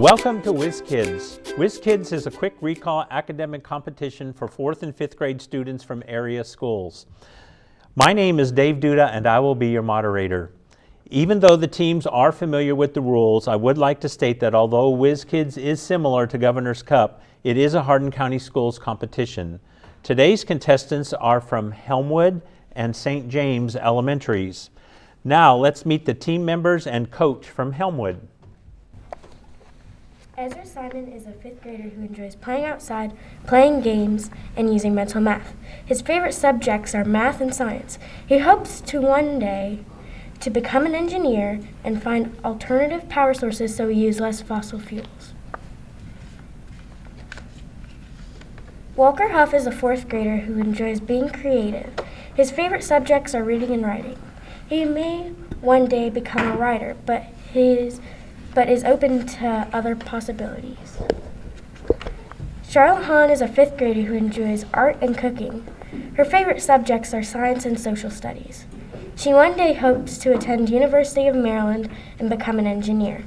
Welcome to Whiz Kids. Whiz Kids is a quick recall academic competition for 4th and 5th grade students from area schools. My name is Dave Duda and I will be your moderator. Even though the teams are familiar with the rules, I would like to state that although Whiz Kids is similar to Governor's Cup, it is a Hardin County Schools competition. Today's contestants are from Helmwood and St. James Elementaries. Now let's meet the team members and coach from Helmwood. Ezra Simon is a 5th grader who enjoys playing outside, playing games, and using mental math. His favorite subjects are math and science. He hopes to one day to become an engineer and find alternative power sources so we use less fossil fuels. Walker Huff is a 4th grader who enjoys being creative. His favorite subjects are reading and writing. He may one day become a writer, but is open to other possibilities. Charlotte Hahn is a 5th grader who enjoys art and cooking. Her favorite subjects are science and social studies. She one day hopes to attend University of Maryland and become an engineer.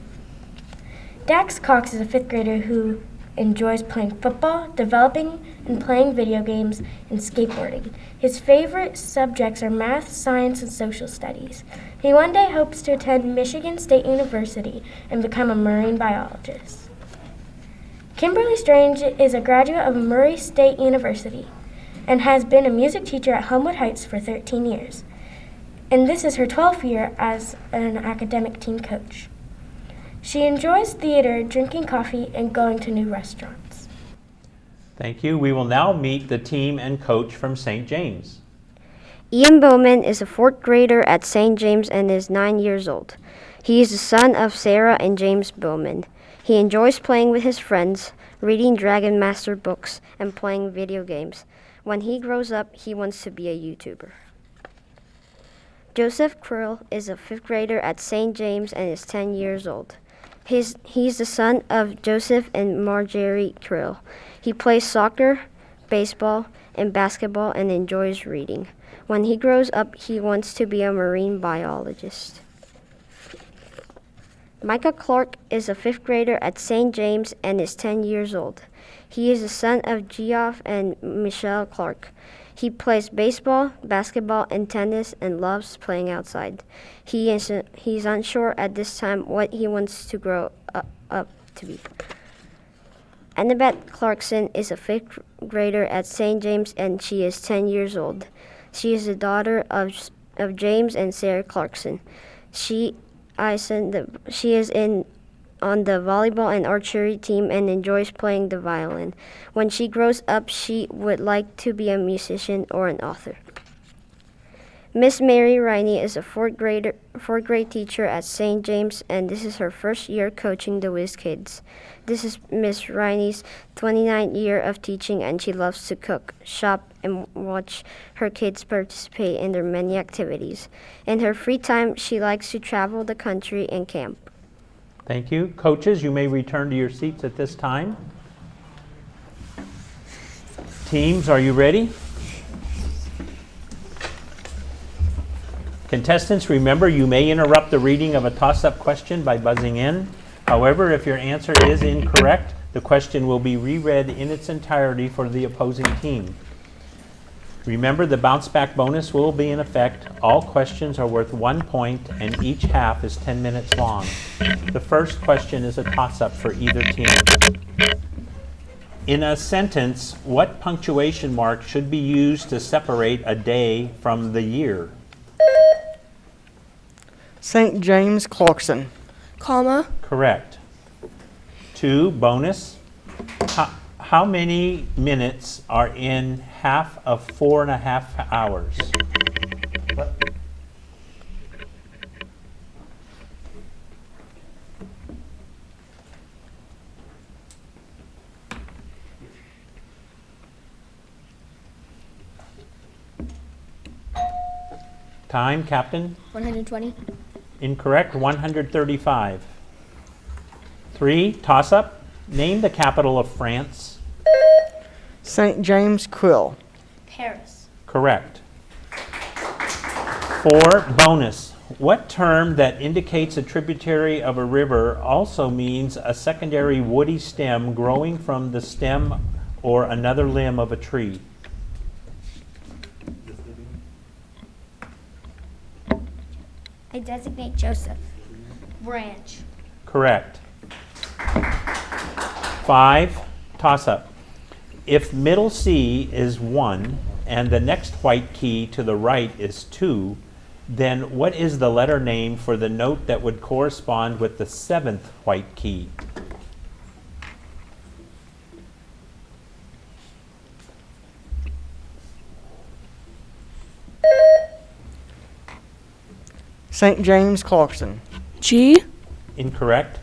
Dax Cox is a 5th grader who enjoys playing football, developing and playing video games, and skateboarding. His favorite subjects are math, science, and social studies. He one day hopes to attend Michigan State University and become a marine biologist. Kimberly Strange is a graduate of Murray State University and has been a music teacher at Homewood Heights for 13 years. And this is her 12th year as an academic team coach. She enjoys theater, drinking coffee, and going to new restaurants. Thank you. We will now meet the team and coach from St. James. Ian Bowman is a 4th grader at St. James and is 9 years old. He is the son of Sarah and James Bowman. He enjoys playing with his friends, reading Dragon Master books, and playing video games. When he grows up, he wants to be a YouTuber. Joseph Krill is a 5th grader at St. James and is 10 years old. He's the son of Joseph and Marjorie Krill. He plays soccer, baseball, and basketball and enjoys reading. When he grows up, he wants to be a marine biologist. Micah Clark is a 5th grader at St. James and is 10 years old. He is the son of Geoff and Michelle Clark. He plays baseball, basketball, and tennis and loves playing outside. He's unsure at this time what he wants to grow up to be. Annabeth Clarkson is a 5th grader at St. James and she is 10 years old. She is the daughter of James and Sarah Clarkson. She is on the volleyball and archery team and enjoys playing the violin. When she grows up, she would like to be a musician or an author. Miss Mary Riney is a 4th grade teacher at St. James, and this is her first year coaching the Whiz Kids. This is Miss Riney's 29th year of teaching, and she loves to cook, shop, and watch her kids participate in their many activities. In her free time, she likes to travel the country and camp. Thank you. Coaches, you may return to your seats at this time. Teams, are you ready? Contestants, remember you may interrupt the reading of a toss-up question by buzzing in. However, if your answer is incorrect, the question will be reread in its entirety for the opposing team. Remember, the bounce back bonus will be in effect. All questions are worth 1 point and each half is 10 minutes long. The first question is a toss-up for either team. In a sentence, what punctuation mark should be used to separate a day from the year? St. James Clarkson. Comma. Correct. 2, bonus. How many minutes are in half of 4.5 hours? What? Time, Captain? 120. Incorrect, 135. 3, toss-up. Name the capital of France. St. James Krill. Paris. Correct. 4, bonus. What term that indicates a tributary of a river also means a secondary woody stem growing from the stem or another limb of a tree? I designate Joseph. Branch. Correct. 5, toss-up. If middle C is 1 and the next white key to the right is 2, then what is the letter name for the note that would correspond with the 7th white key? St. James Clarkson. G. Incorrect.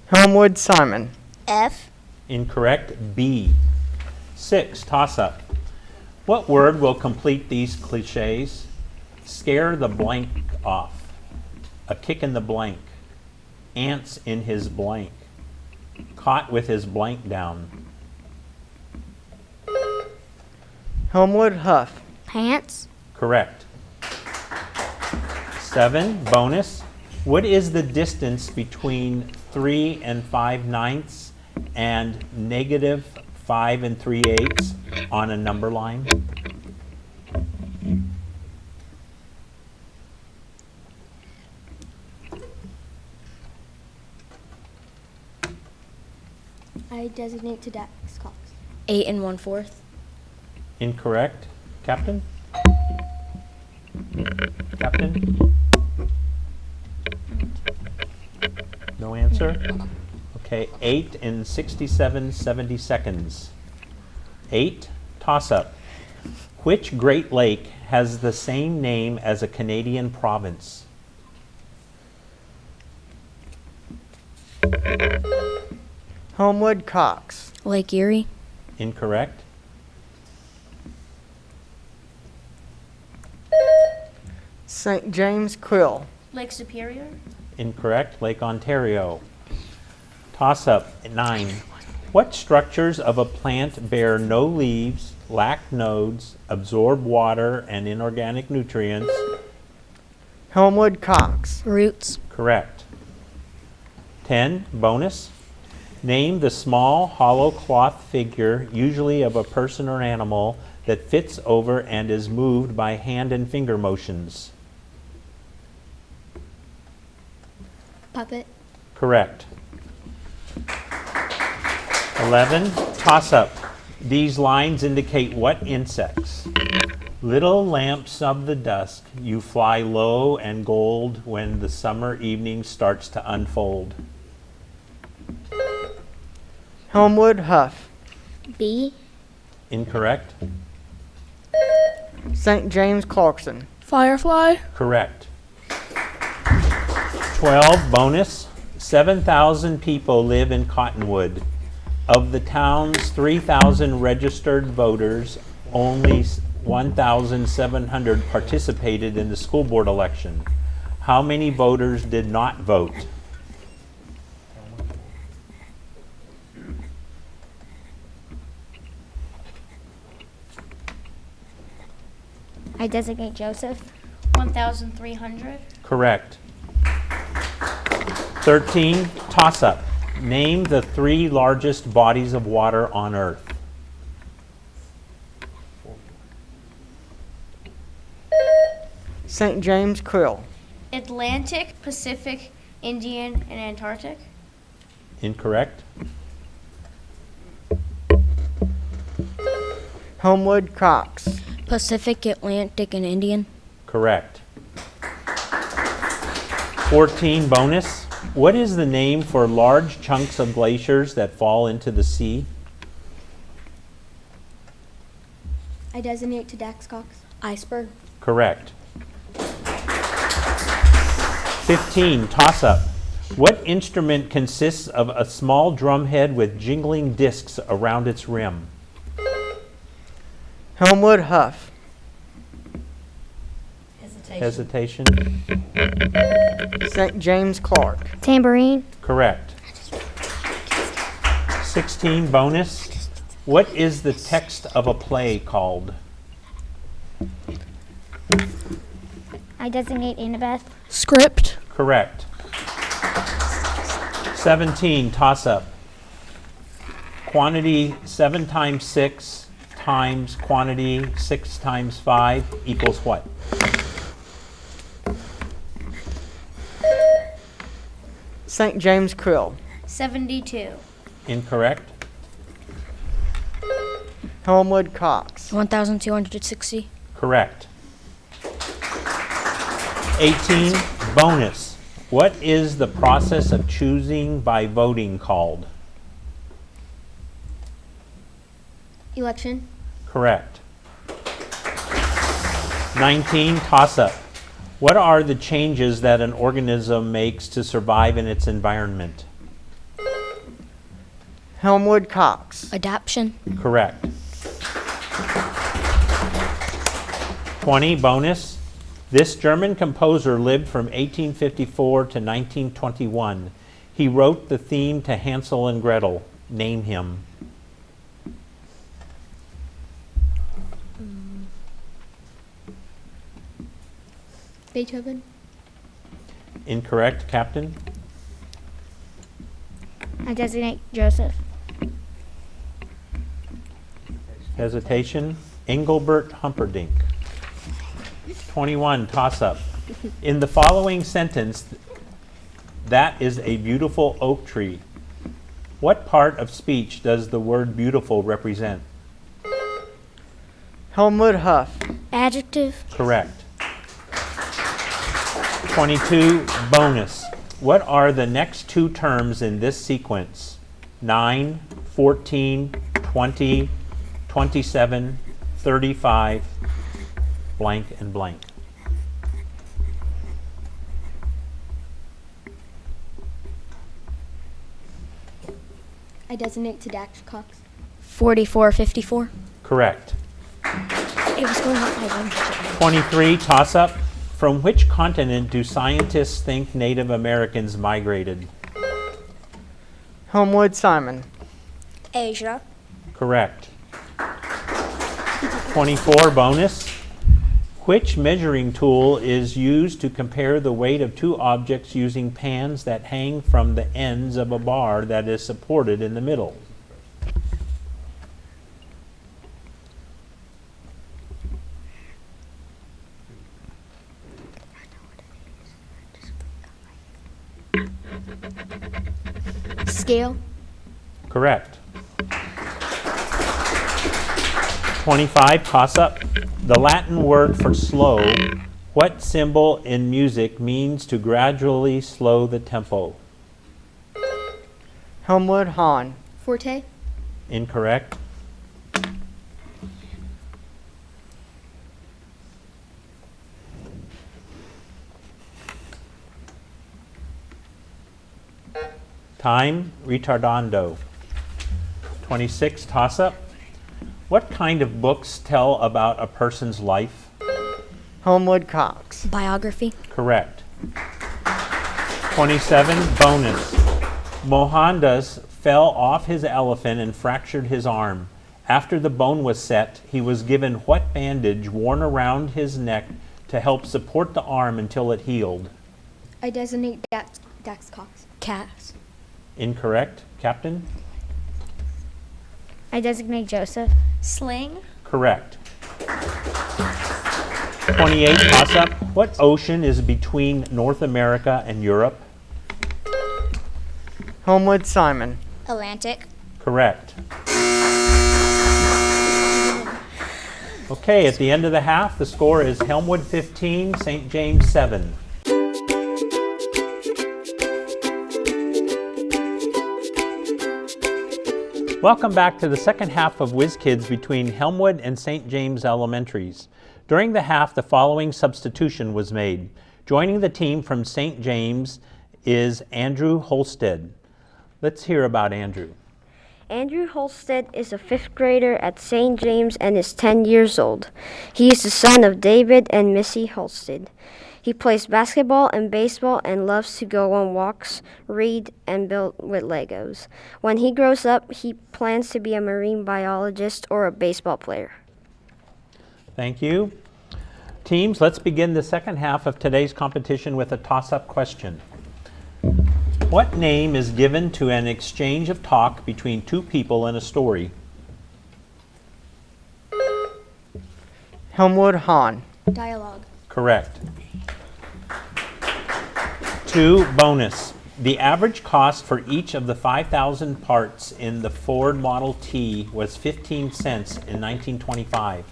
Helmwood Simon. F. Incorrect. B. 6, toss-up. What word will complete these cliches? Scare the blank off. A kick in the blank. Ants in his blank. Caught with his blank down. Helmwood Huff. Pants. Correct. 7, bonus. What is the distance between 3 and 5/9 and negative 5 3/8 on a number line? I designate to Dax Cox. 8 1/4. Incorrect. Captain? Captain? No answer? Okay, 8 in 67/70 seconds. 8, toss-up. Which Great Lake has the same name as a Canadian province? Homewood Cox. Lake Erie. Incorrect. St. James Krill. Lake Superior. Incorrect. Lake Ontario. Toss-up, 9. What structures of a plant bear no leaves, lack nodes, absorb water and inorganic nutrients? Helmwood Cox. Roots. Correct. 10, bonus. Name the small hollow cloth figure, usually of a person or animal, that fits over and is moved by hand and finger motions. Puppet. Correct. 11, toss-up. These lines indicate what insects? Little lamps of the dusk, you fly low and gold when the summer evening starts to unfold. Helmwood Huff. B. Incorrect. St. James Clarkson. Firefly. Correct. 12, bonus. 7,000 people live in Cottonwood. Of the town's 3,000 registered voters, only 1,700 participated in the school board election. How many voters did not vote? I designate Joseph. 1,300. Correct. 13, toss-up. Name the 3 largest bodies of water on Earth. St. James Krill. Atlantic, Pacific, Indian, and Antarctic. Incorrect. Helmwood Cox. Pacific, Atlantic, and Indian. Correct. 14, bonus. What is the name for large chunks of glaciers that fall into the sea? I designate to Dax Cox. Iceberg. Correct. 15, toss-up. What instrument consists of a small drumhead with jingling discs around its rim? Helmwood Huff. Hesitation. St. James Clark. Tambourine. Correct. 16, bonus. What is the text of a play called? I designate Annabeth. Script. Correct. 17, toss-up. Quantity 7 times 6 times quantity 6 times 5 equals what? St. James Krill. 72. Incorrect. Elmwood Cox. 1,260. Correct. 18, bonus. What is the process of choosing by voting called? Election. Correct. 19, toss-up. What are the changes that an organism makes to survive in its environment? Elmwood Cox. Adaption. Correct. 20, bonus. This German composer lived from 1854 to 1921. He wrote the theme to Hansel and Gretel. Name him. Beethoven. Incorrect, Captain. I designate Joseph. Hesitation. Engelbert Humperdinck. 21, toss-up. In the following sentence, that is a beautiful oak tree. What part of speech does the word beautiful represent? Elmwood Huff. Adjective. Correct. 22, bonus. What are the next two terms in this sequence? 9, 14, 20, 27, 35, blank and blank. I designate to Dax Cox. 4454. Correct. It was going up by 1 digit. 23, toss-up. From which continent do scientists think Native Americans migrated? Elmwood Simon. Asia. Correct. 24, bonus. Which measuring tool is used to compare the weight of two objects using pans that hang from the ends of a bar that is supported in the middle? Scale. Correct. 25, toss-up. The Latin word for slow, what symbol in music means to gradually slow the tempo? Elmwood Hahn. Forte. Incorrect. Time, retardando. 26, toss-up. What kind of books tell about a person's life? Elmwood Cox. Biography. Correct. 27, bonus. Mohandas fell off his elephant and fractured his arm. After the bone was set, he was given what bandage worn around his neck to help support the arm until it healed? I designate Dax Cox. Cast. Incorrect, Captain? I designate Joseph. Sling. Correct. 28, toss-up. What ocean is between North America and Europe? Elmwood Simon. Atlantic. Correct. Okay, at the end of the half, the score is Helmwood 15, St. James 7. Welcome back to the second half of Whiz Kids between Helmwood and St. James Elementaries. During the half, the following substitution was made. Joining the team from St. James is Andrew Holstead. Let's hear about Andrew. Andrew Holstead is a 5th grader at St. James and is 10 years old. He is the son of David and Missy Holstead. He plays basketball and baseball and loves to go on walks, read, and build with Legos. When he grows up, he plans to be a marine biologist or a baseball player. Thank you. Teams, let's begin the second half of today's competition with a toss-up question. What name is given to an exchange of talk between two people in a story? Helmwood Hahn. Dialogue. Correct. 2, bonus. The average cost for each of the 5,000 parts in the Ford Model T was 15 cents in 1925.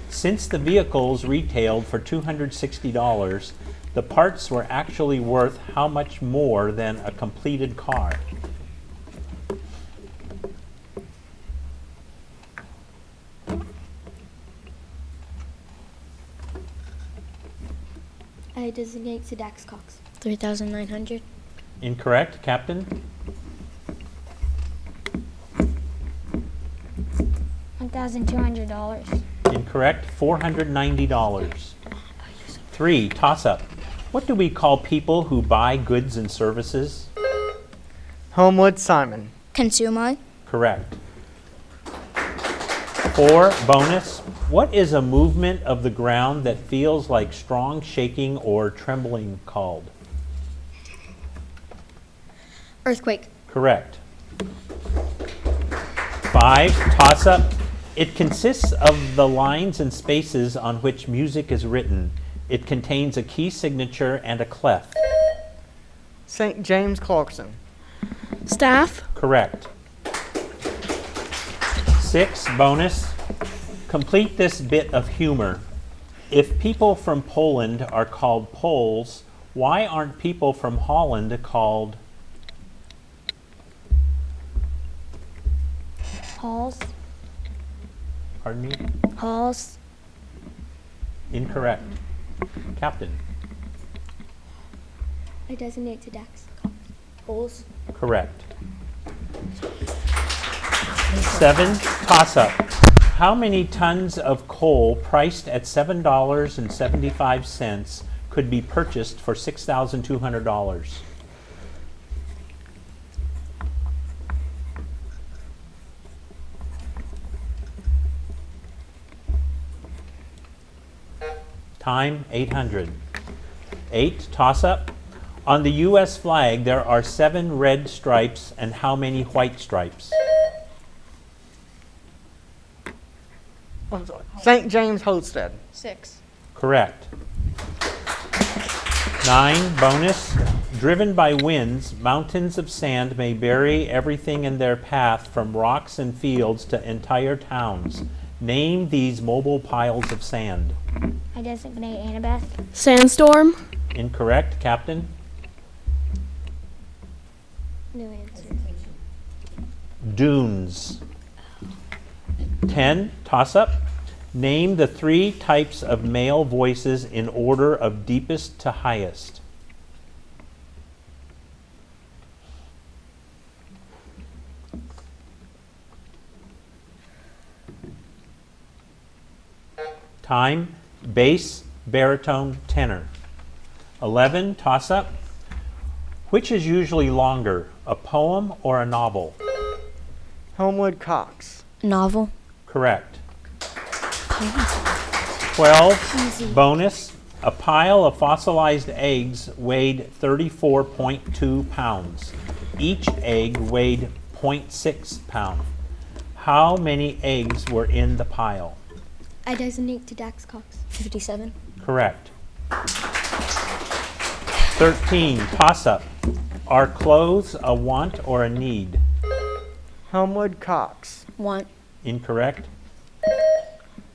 Since the vehicles retailed for $260, the parts were actually worth how much more than a completed car? I designate to Dax Cox. 3,900. Incorrect, Captain? $1,200. Incorrect, $490. 3, toss-up. What do we call people who buy goods and services? Homewood Simon. Consumer. Correct. 4, bonus. What is a movement of the ground that feels like strong shaking or trembling called? Earthquake. Correct. 5, toss-up. It consists of the lines and spaces on which music is written. It contains a key signature and a clef. St. James Clarkson. Staff. Correct. 6, bonus. Complete this bit of humor. If people from Poland are called Poles, why aren't people from Holland called? Halls. Pardon me? Halls. Incorrect. Captain. I designate to Dax Cox. Holes. Correct. 7, toss-up. How many tons of coal priced at $7.75 could be purchased for $6,200? Time, 800. 8, toss-up. On the U.S. flag, there are 7 red stripes and how many white stripes? I'm sorry. St. James Holstead. 6. Correct. 9, bonus. Driven by winds, mountains of sand may bury everything in their path from rocks and fields to entire towns. Name these mobile piles of sand. I designate Annabeth. Sandstorm. Incorrect, Captain? No answer. Dunes. 10, toss-up. Name the 3 types of male voices in order of deepest to highest. Time, bass, baritone, tenor. 11, toss-up. Which is usually longer, a poem or a novel? Homewood Cox. Novel. Correct. 12, bonus. A pile of fossilized eggs weighed 34.2 pounds. Each egg weighed 0.6 pound. How many eggs were in the pile? I designate to Dax Cox. 57. Correct. 13, toss-up. Are clothes a want or a need? Homewood Cox. Want. Incorrect.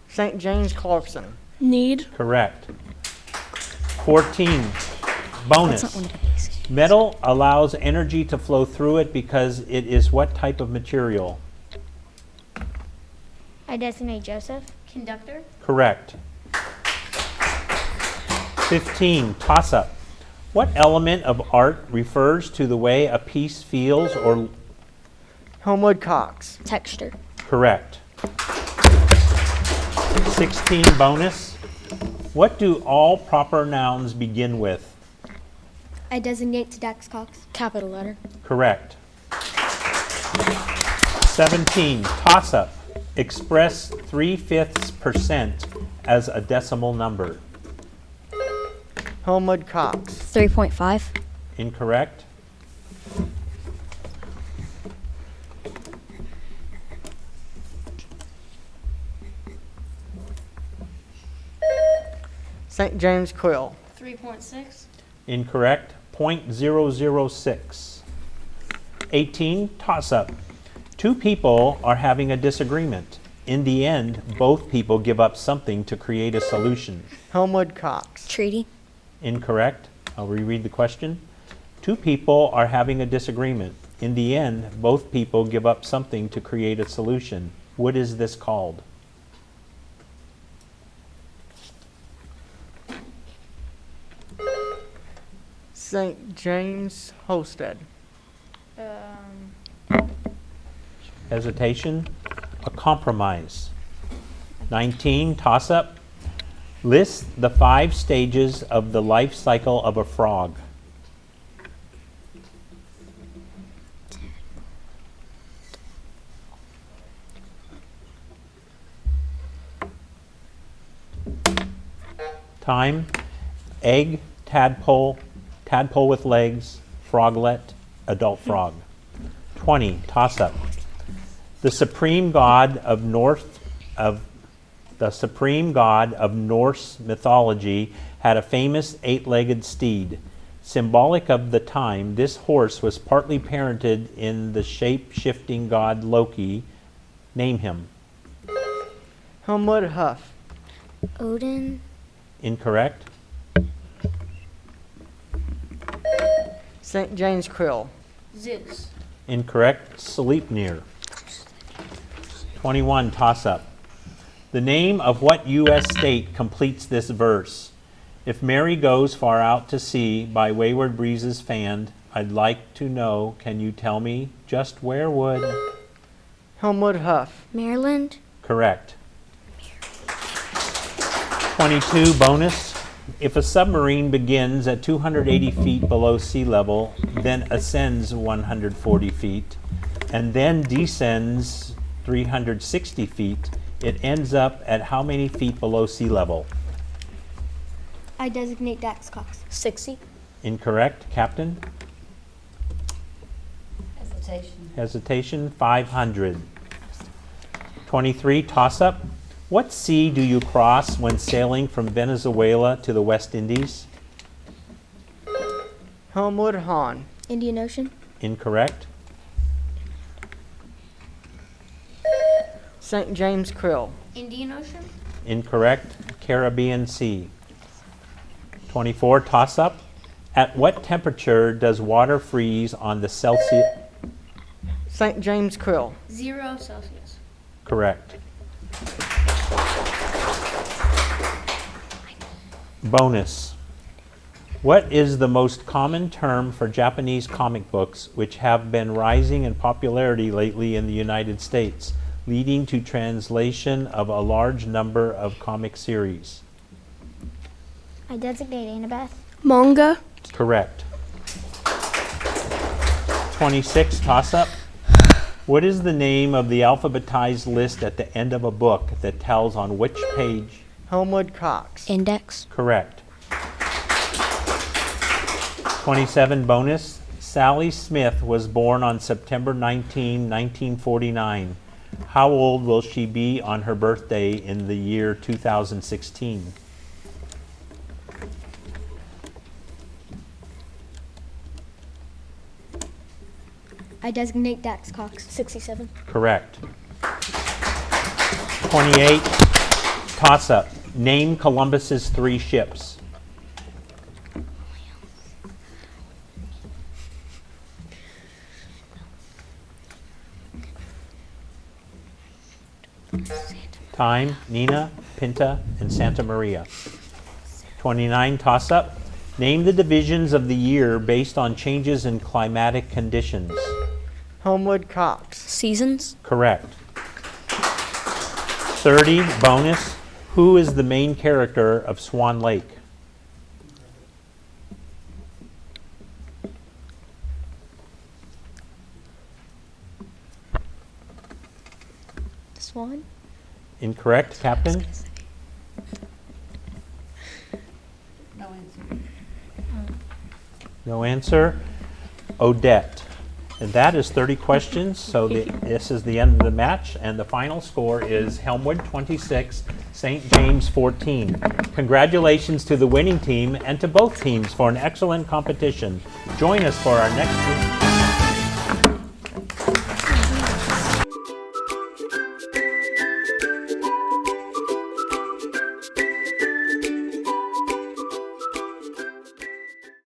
St. James Clarkson. Need. Correct. 14, bonus. That's not one of these. Metal allows energy to flow through it because it is what type of material? I designate Joseph. Conductor. Correct. 15, toss-up. What element of art refers to the way a piece feels or? Homewood Cox. Texture. Correct. 16, bonus. What do all proper nouns begin with? I designate to Dax Cox. Capital letter. Correct. 17, toss-up. Express 3/5% as a decimal number. Helmwood Cox. 3.5. Incorrect. St. James Krill. 3.6. Incorrect. 0.006. 18, toss-up. Two people are having a disagreement. In the end, both people give up something to create a solution. Helmwood Cox. Treaty. Incorrect. I'll reread the question. Two people are having a disagreement. In the end, both people give up something to create a solution. What is this called? St. James Holstead. Hesitation. A compromise. 19, toss-up. List the 5 stages of the life cycle of a frog. Time. Egg, tadpole, tadpole with legs, froglet, adult frog. 20, toss-up. The supreme god of Norse mythology had a famous 8-legged steed. Symbolic of the time, this horse was partly parented in the shape-shifting god Loki. Name him. Helmwood Huff. Odin. Incorrect. St. James Krill. Zeus. Incorrect. Sleipnir. 21, toss-up. The name of what U.S. state completes this verse? If Mary goes far out to sea, by wayward breezes fanned, I'd like to know, can you tell me, just where would? Helmwood Huff. Maryland. Correct. 22, bonus. If a submarine begins at 280 feet below sea level, then ascends 140 feet, and then descends 360 feet, it ends up at how many feet below sea level? I designate Dax Cox. 60. Incorrect. Captain? Hesitation. 500. 23, toss-up. What sea do you cross when sailing from Venezuela to the West Indies? Helmwood Hahn. Indian Ocean. Incorrect. St. James Krill. Indian Ocean. Incorrect. Caribbean Sea. 24, toss-up. At what temperature does water freeze on the Celsius? St. James Krill. 0 Celsius. Correct. Bonus. What is the most common term for Japanese comic books which have been rising in popularity lately in the United States, leading to translation of a large number of comic series? I designate Annabeth. Manga. Correct. 26, toss-up. What is the name of the alphabetized list at the end of a book that tells on which page? Helmwood Cox. Index. Correct. 27, bonus. Sally Smith was born on September 19, 1949. How old will she be on her birthday in the year 2016? I designate Dax Cox. 67. Correct. 28, toss-up. Name Columbus's 3 ships. Time, Nina, Pinta, and Santa Maria. 29, toss-up. Name the divisions of the year based on changes in climatic conditions. Helmwood Cox. Seasons. Correct. 30, bonus. Who is the main character of Swan Lake? Swan. Incorrect, Captain? No answer. No answer. Odette. And that is 30 questions, so this is the end of the match, and the final score is Helmwood 26, St. James 14. Congratulations to the winning team and to both teams for an excellent competition. Join us for our next